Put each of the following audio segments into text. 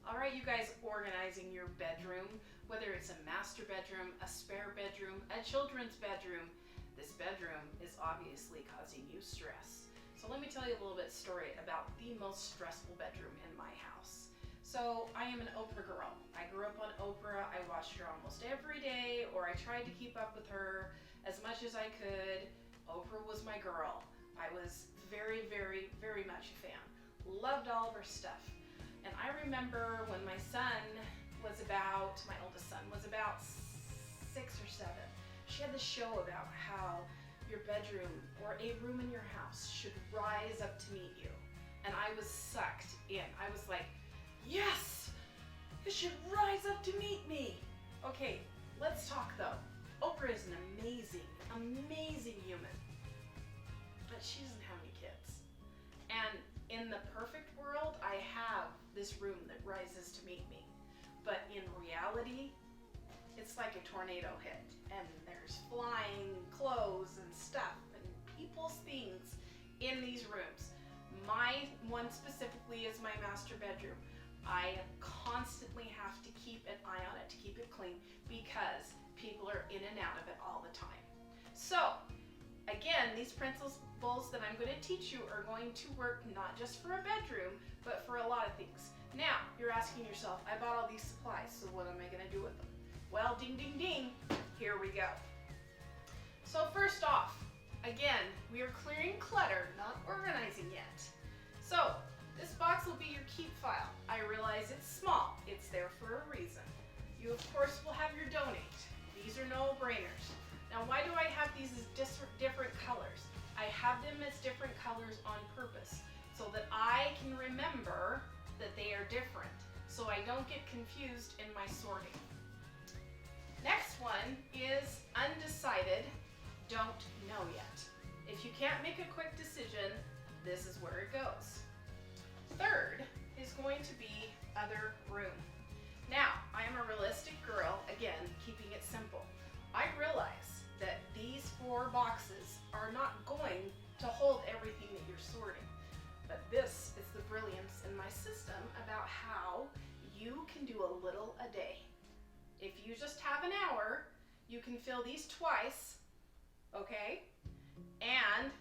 All right, you guys, organizing your bedroom, whether it's a master bedroom, a spare bedroom, a children's bedroom, this bedroom is obviously causing you stress. So let me tell you a little bit story about the most stressful bedroom in my house. So I am an Oprah girl. I grew up on Oprah. I watched her almost every day, or I tried to keep up with her as much as I could. Oprah was my girl. I was very, very, very much a fan. Loved all of her stuff. And I remember when my oldest son was about 6 or 7, she had this show about how your bedroom or a room in your house should rise up to meet you. And I was sucked in. I was like, yes, it should rise up to meet me. Okay, let's talk though. Oprah is an amazing, amazing human, but she doesn't have any kids. And in the perfect world, I have this room that rises to meet me. But in reality, it's like a tornado hit, and there's flying clothes and stuff and people's things in these rooms. My one specifically is my master bedroom. I constantly have to keep an eye on it to keep it clean because people are in and out of it all the time. So again, these principles that I'm going to teach you are going to work not just for a bedroom, but for a lot of things. Now, you're asking yourself, I bought all these supplies, so what am I going to do with them? Well, ding, ding, ding, here we go. So first off, again, we are clearing clutter, not organizing yet. So this box will be your keep file. I realize it's small. It's there for a reason. You, of course, will have your donate. These are no-brainers. Now, why do I have these as different colors? I have them as different colors on purpose so that I can remember that they are different, so I don't get confused in my sorting. Next one is undecided, don't know yet. If you can't make a quick decision, this is where it goes. Third is going to be other room. Now, I am a realistic girl, again, keeping it simple. I realize that these 4 boxes are not going to hold everything that you're sorting. But this is the brilliance in my system about how you can do a little a day. If you just have an hour, you can fill these twice, okay? And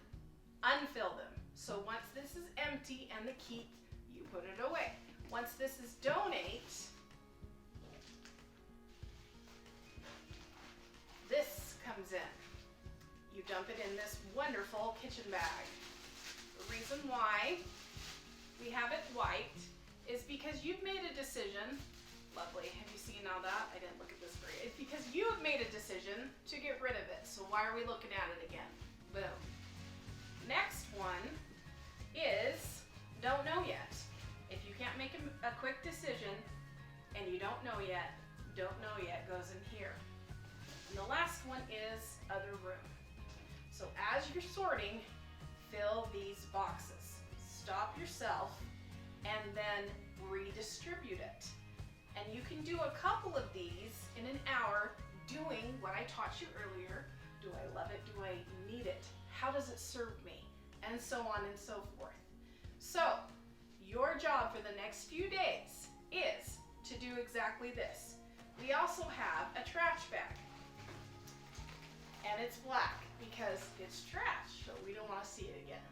unfill them. So once this is empty and the keep, you put it away. Once this is donate, this comes in. You dump it in this wonderful kitchen bag. The reason why we have it white is because you've made a decision. Lovely, have you seen all that? I didn't look at this for you. It's because you have made a decision to get rid of it. So why are we looking at it again? Boom. Next one is don't know yet. If you can't make a quick decision and you don't know yet goes in here. And the last one is other room. So as you're sorting, fill these boxes. Stop yourself and then redistribute it. And you can do a couple of these in an hour doing what I taught you earlier. Do I love it? Do I need it? How does it serve me? And so on and so forth. So your job for the next few days is to do exactly this. We also have a trash bag. And it's black because it's trash, so we don't want to see it again.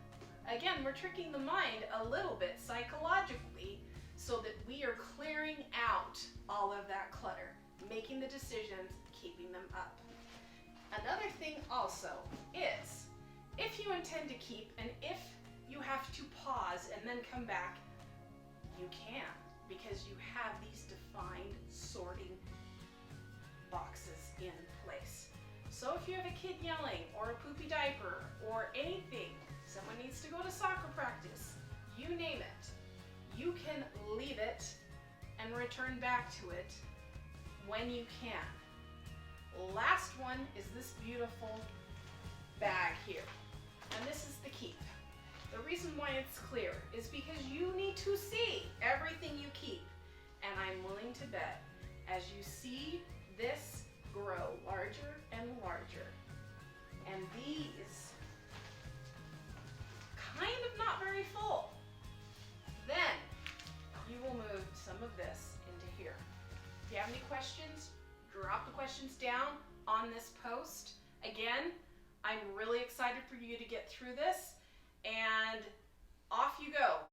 Again, we're tricking the mind a little bit psychologically so that we are clearing out all of that clutter, making the decisions, keeping them up. Another thing also is, if you intend to keep and if you have to pause and then come back, you can, because you have these defined sorting boxes in place. So if you have a kid yelling or a poopy diaper or anything, someone needs to go to soccer practice, you name it, you can leave it and return back to it when you can. Last one is this beautiful bag here, and this is the keep. The reason why it's clear is because you need to see everything you keep, and I'm willing to bet as you see this grow larger and larger, and these kind of not very full, then you will move some of this into here. If you have any questions, drop the questions down on this post. Again, I'm really excited for you to get through this, and off you go.